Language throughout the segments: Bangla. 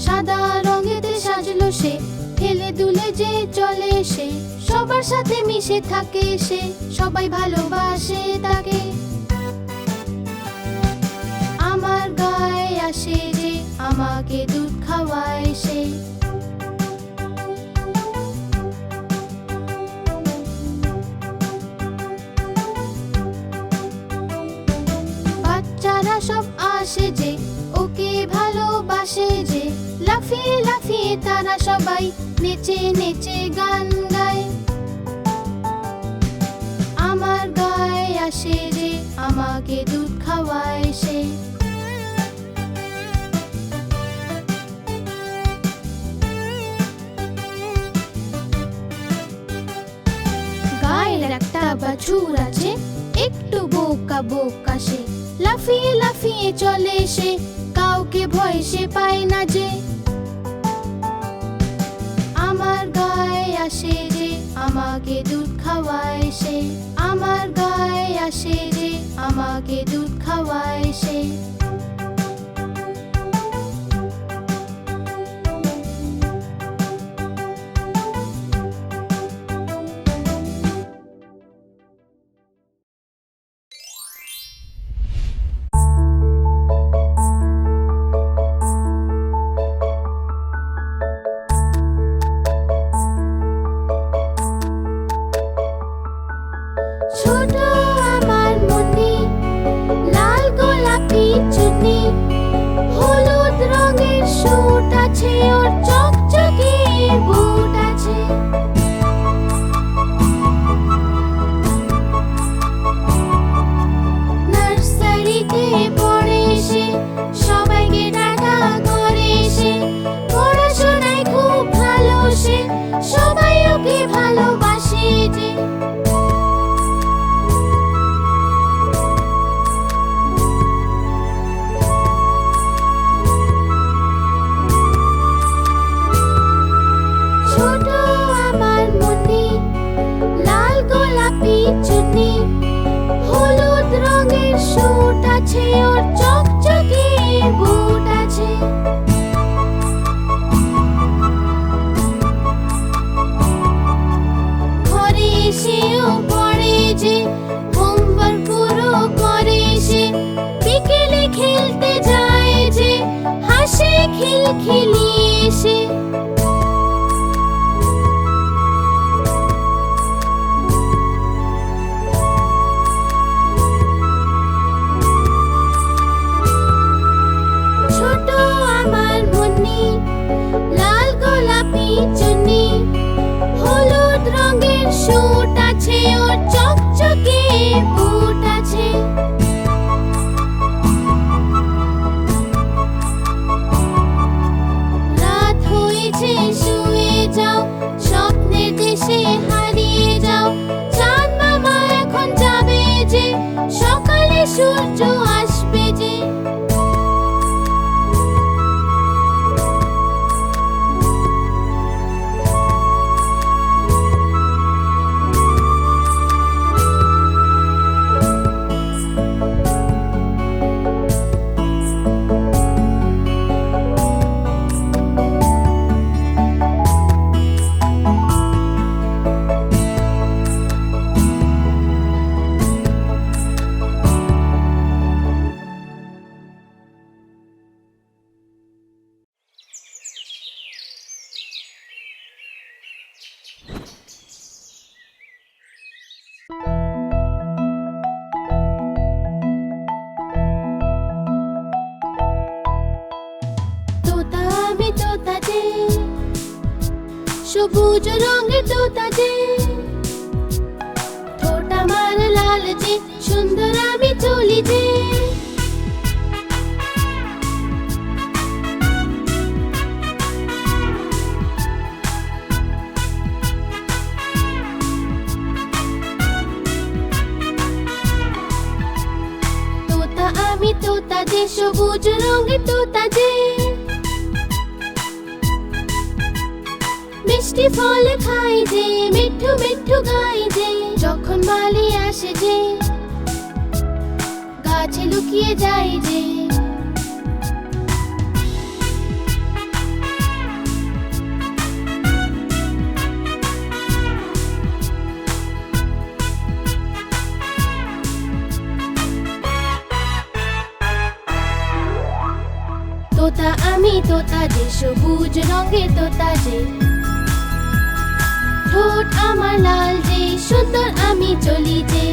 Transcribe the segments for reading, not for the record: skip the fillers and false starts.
সাদা রঙেতে সাজলো সে, হেলে দুলে যে চলে সে, সবার সাথে মিশে থাকে সে, সবাই ভালোবাসে তাকে। আমার গায়ে আসে যে, আমাকে দুধ খাওয়ায় সে। বাচ্চারা সব আসে যে, ওকে ভালোবাসে যে, লাফিয়ে লাফিয়ে তারা সবাই নেচে নেচে গান গায়। আমার গায়ে আসে যে, আমাকে দুধ খাওয়ায় সে। গায়ের একটা বাছুর আছে, একটু বোকা বোকা সে, লাফিয়ে লাফিয়ে চলে সে, কাউকে ভয় সে পায় না যে। আমার গায়ে আসে যে, আমাকে দুধ খাওয়ায় সে। আমার গায়ে আসে যে, আমাকে দুধ খাওয়ায় সে। ছোট আমার মনে লাল গোলাপি চুনি, হলুদ রঙের স্যুট আছে, ওর চকচকে বুট আছে। নার্সারিতে পড়ে সে, সবাইকে টাটা করে সে, পড়াশোনায় খুব ভালো সে, সবাই ওকে ভালোবাসে যে। ছোট আমার মনে লাল গোলাপি চুনি, হলুদ রঙের স্যুট আছে, ওর চকচকে বুট আছে। ঘরে এসেও পড়ে যে, হোমওয়ার্ক পুরো করে সে, বিকেলে খেলতে যায় যে, হাসে খিলখিলিয়ে সে। ছোট আমার মনে লাল গোলাপি চুনি, হলুদ রঙের স্যুট আছে, ওর চকচকে বুট আছে। রাত হয়েছে শুয়ে যাও, স্বপ্নের দেশে হারিয়ে যাও, চাঁদ মামা এখন যাবে যে, সকালে সূর্য আসবে যে। তোতা আমি তোতা যে, সবুজ রঙের তোতা যে, ঠোঁট আমার লাল যে, সুন্দর আমি চলি যে। তোতা আমি তোতা যে, সবুজ রঙের তোতা যে, মিষ্টি ফল খাই যে, মিঠু মিঠু গাই যে, যখন মালি আসে যে, গাছে লুকিয়ে যাই যে। তোতা যে, সবুজ রঙের তোতা যে। ঠোঁট আমার লাল যে, সুন্দর আমি চলি যে।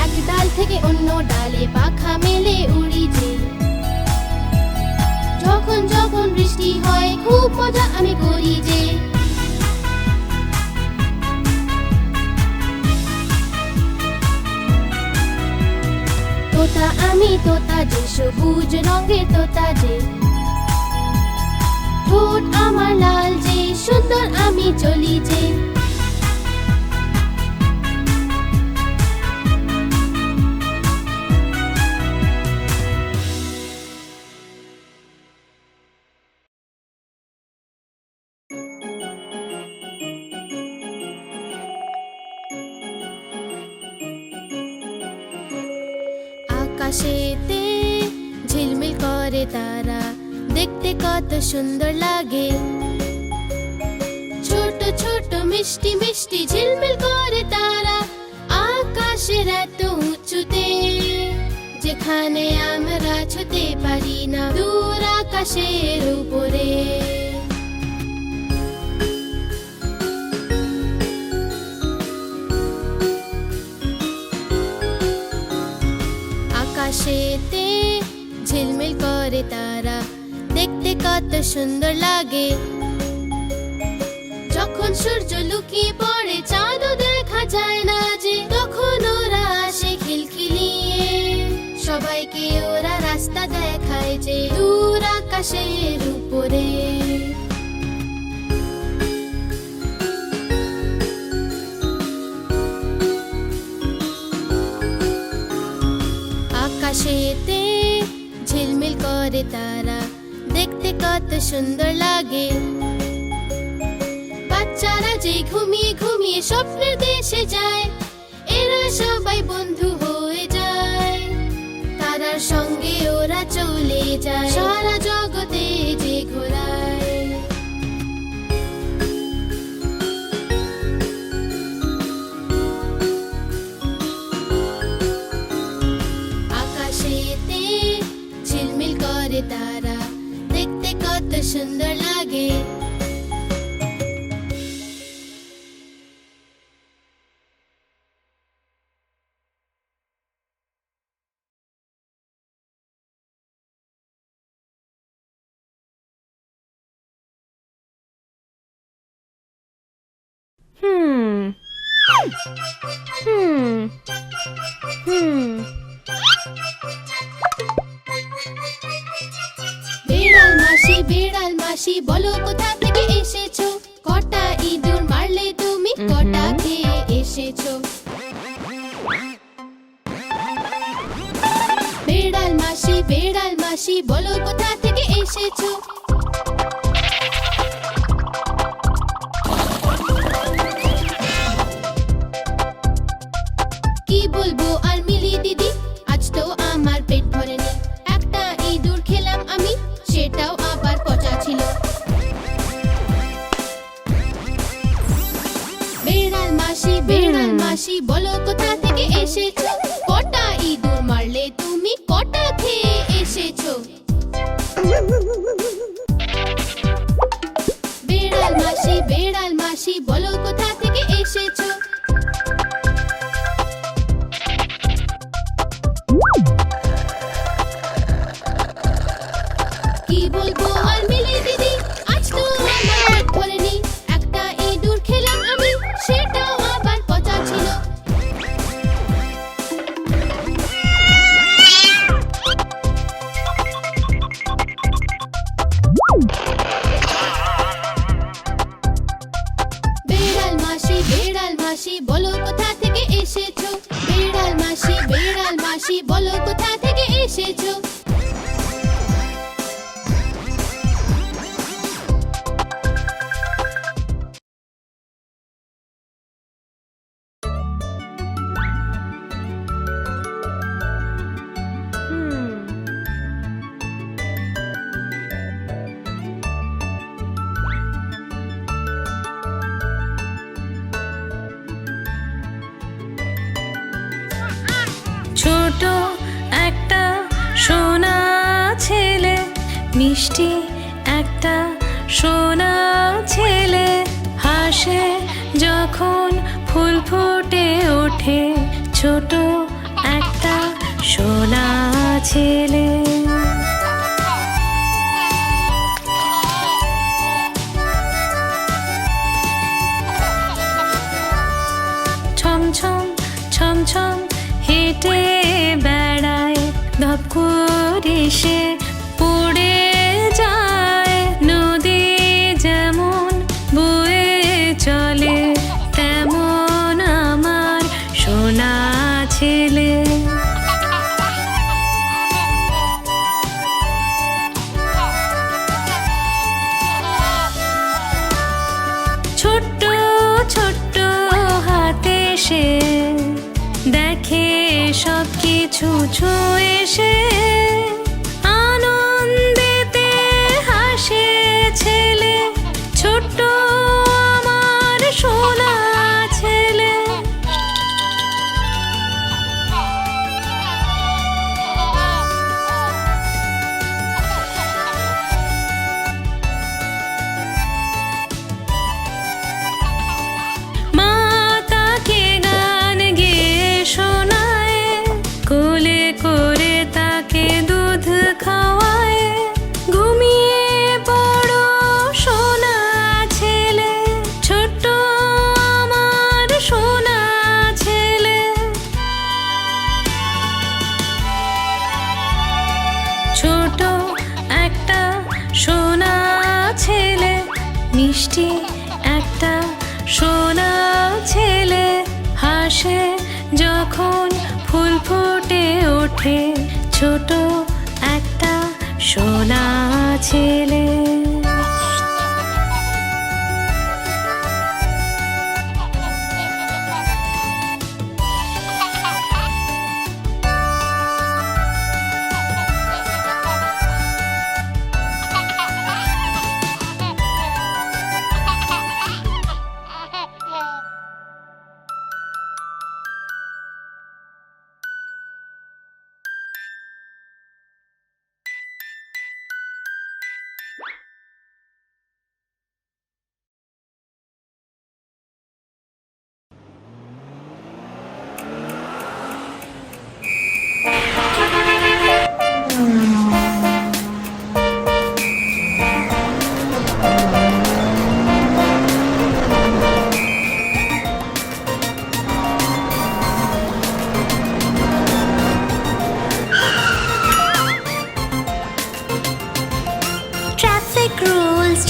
এক ডাল থেকে অন্য ডালে পাখা মেলে উড়ি যে। যখন যখন বৃষ্টি হয় খুব মজা আমি করি যে। তোতা আমি তোতা যে, সবুজ রঙের তোতা যে। ঠোঁট আমার লাল যে, সুন্দর আমি চলি যে। আকাশেতে ঝিলমিল করে তারা, দেখতে কত সুন্দর লাগে। ছোট ছোট মিষ্টি মিষ্টি ঝিলমিল করে তারা, আকাশের এত উঁচুতে, যেখানে আমরা ছুতে পারি না, দূর আকাশের উপরে। আকাশেতে ঝিলমিল করে তারা, দেখতে কত সুন্দর লাগে। যখন সূর্য লুকিয়ে পড়ে চাঁদও দেখা যায় না যে, তখন ওরা আসে খিলখিলিয়ে, সবাইকে ওরা রাস্তা দেখায় যে, দূর আকাশের উপরে। আকাশেতে ঝিলমিল করে তারা, দেখতে কত সুন্দর লাগে। বাচ্চারা যে ঘুমিয়ে ঘুমিয়ে স্বপ্নের দেশে যায়, এরা সবাই বন্ধু হয়ে যায়, তারার সঙ্গে ওরা চলে যায় সারা জগতে যে ঘোরায়। আকাশেতে ঝিলমিল করে তারা, দেখতে কত সুন্দর লাগে। বিড়াল মাসি বলো কোথা থেকে এসেছো, কটা ইঁদুর মারলে তুমি, কটা খেয়ে এসেছো। বিড়াল মাসি বলো কোথা থেকে এসেছো। কি বলবো আর মিলি দিদি, আজ তো আমার পেট ভরেনি, একটা ইঁদুর খেলাম আমি, সেটাও আবার পচা ছিল। বিড়াল মাসি বলো কোথা থেকে এসেছো, কটা ইঁদুর মারলে তুমি, কটা খেয়ে এসেছো। বিড়াল মাসি বলো কোথা থেকে এসেছো। কি বলবো আর মিলি দিদি, আজ তো আমার পেট ভরেনি, একটা ইঁদুর খেলাম আমি, সেটাও আবার পচা ছিল। ছোট একটা সোনা ছেলে, মিষ্টি একটা সোনা ছেলে, হাসে যখন ফুল ফুটে ওঠে, ছোট একটা সোনা ছেলে। ছমছম ছমছম হেঁটে বেড়ায়, ধপ করে সে পড়ে যায়। নদী যেমন বয়ে চলে, তেমন আমার সোনা ছেলে। ছোট্ট ছোট্ট হাতে সে দেখে সব কিছু ছুঁয়ে সে, আনন্দেতে হাসে ছেলে, ছোট্ট আমার সোনা ছেলে। মা তাকে গান গেয়ে শোনায়, কোলে করে তাকে দুধ খাওয়ায়, ঘুমিয়ে পড়ো সোনা ছেলে, ছোট্ট আমার সোনা ছেলে। ছোট একটা সোনা ছেলে, মিষ্টি একটা সোনা ছেলে, হাসে যখন ফুল ফুটে ওঠে, ছোট একটা সোনা ছেলে।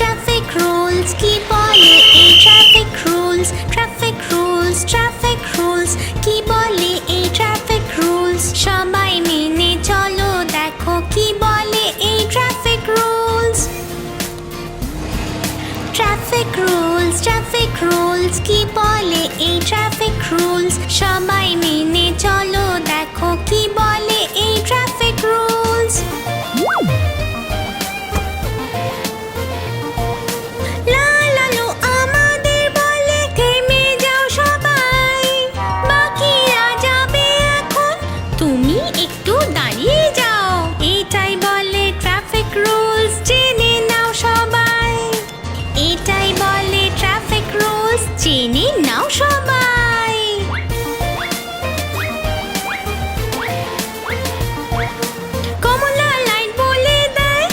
Traffic rules, কি বলে এই traffic rules? Traffic rules, traffic rules, কি বলে এই traffic rules? সবাই মেনে চলো, দেখো কি বলে এই traffic rules? Traffic rules, traffic rules, কি বলে এই traffic rules? সবাই মেনে চলো, দেখো কি বলে এই traffic rules? চিনি নাও সবাই। কমলা লাইট বলে দেয়,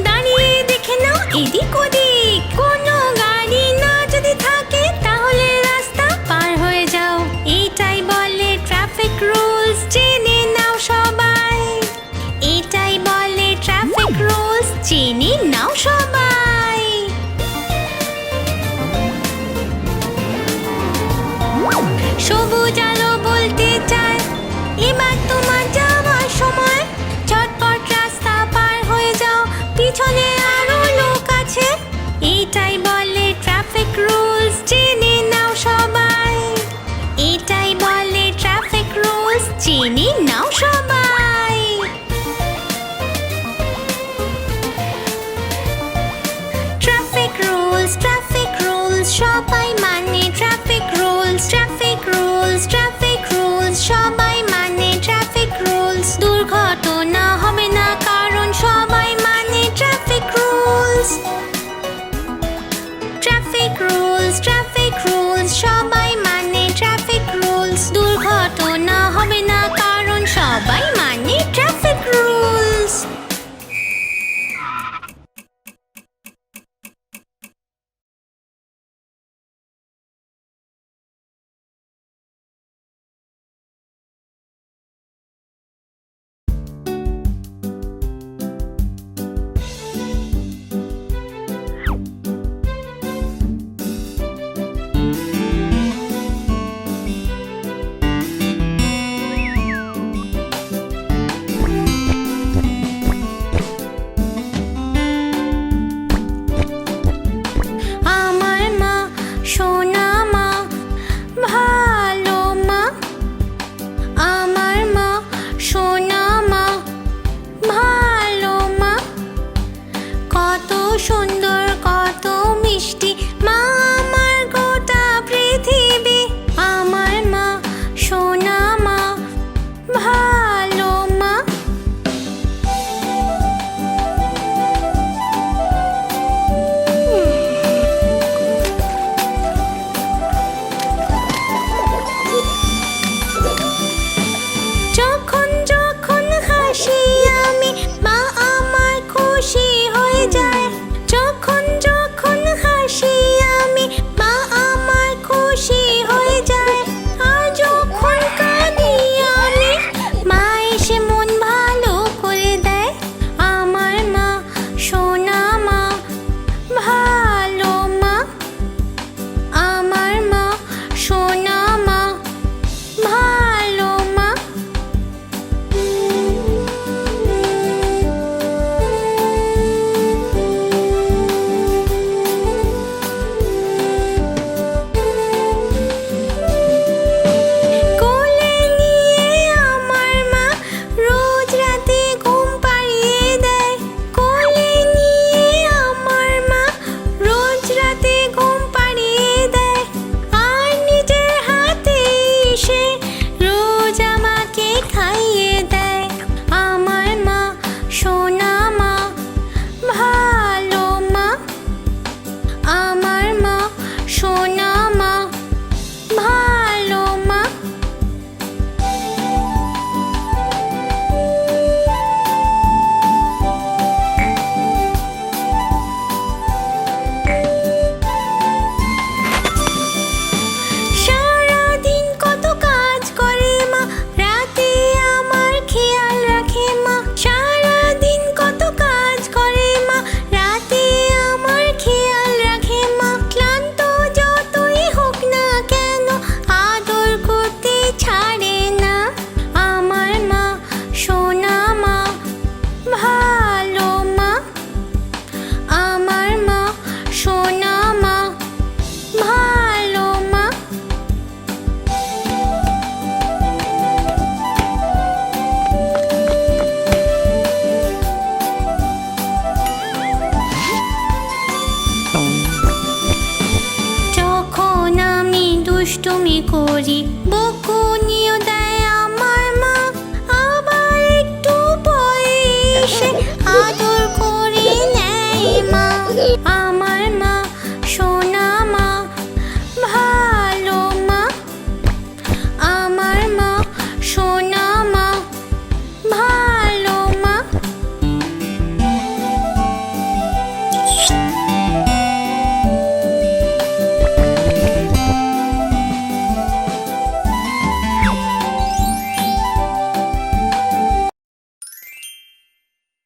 দাঁড়িয়ে দেখে নাও এদিক ওদিক, কোনো গাড়ি না যদি থাকে তাহলে রাস্তা পার হয়ে যাও, এটাই বলে ট্রাফিক রুলস, জেনে নাও সবাই। এটাই বলে ট্রাফিক রুলস, জেনে নাও সবাই। সবুজ আলো বলতে চায় এবার তোমার যাওয়ার সময়, ঝটপট রাস্তা পার হয়ে যাও, পিছনে আরো লোক আছে, এটাই বলে ট্রাফিক রুলস, জেনে নাও সবাই। এটাই বলে ট্রাফিক রুলস, জেনে নাও সবাই।